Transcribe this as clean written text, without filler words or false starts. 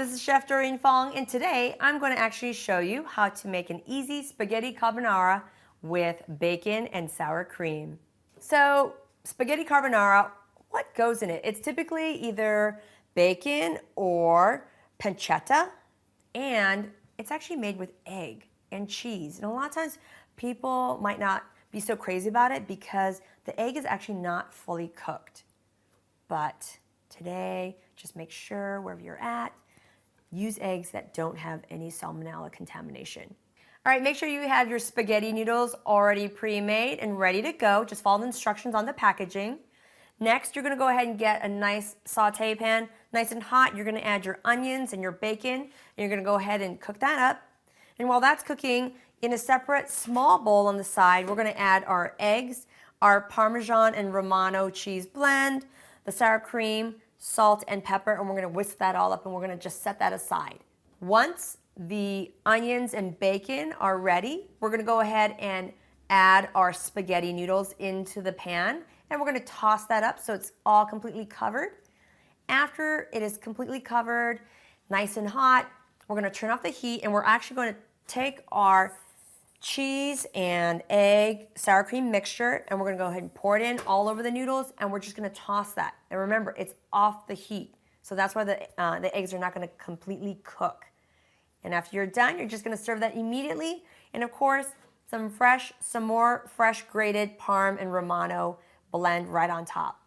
this is Chef Doreen Fong, and today I'm going to actually show you how to make an easy spaghetti carbonara with bacon and sour cream. So, spaghetti carbonara, what goes in it? It's typically either bacon or pancetta, and it's actually made with egg and cheese. And a lot of times people might not be so crazy about it because the egg is actually not fully cooked. But today, just make sure wherever you're at, use eggs that don't have any salmonella contamination. All right, make sure you have your spaghetti noodles already pre-made and ready to go. Just follow the instructions on the packaging. Next, you're gonna go ahead and get a nice saute pan, nice and hot. You're gonna add your onions and your bacon, and you're gonna go ahead and cook that up. And while that's cooking, in a separate small bowl on the side, we're gonna add our eggs, our Parmesan and Romano cheese blend, the sour cream, salt, and pepper, and we're gonna whisk that all up and we're gonna just set that aside. Once the onions and bacon are ready, we're gonna go ahead and add our spaghetti noodles into the pan, and we're gonna toss that up so it's all completely covered. After it is completely covered, nice and hot, we're gonna turn off the heat, and we're actually gonna take our cheese and egg sour cream mixture, and we're gonna go ahead and pour it in all over the noodles, and we're just gonna toss that. And remember, it's off the heat, so that's why the eggs are not gonna completely cook. And after you're done, you're just gonna serve that immediately. And of course, some more fresh grated Parm and Romano blend right on top.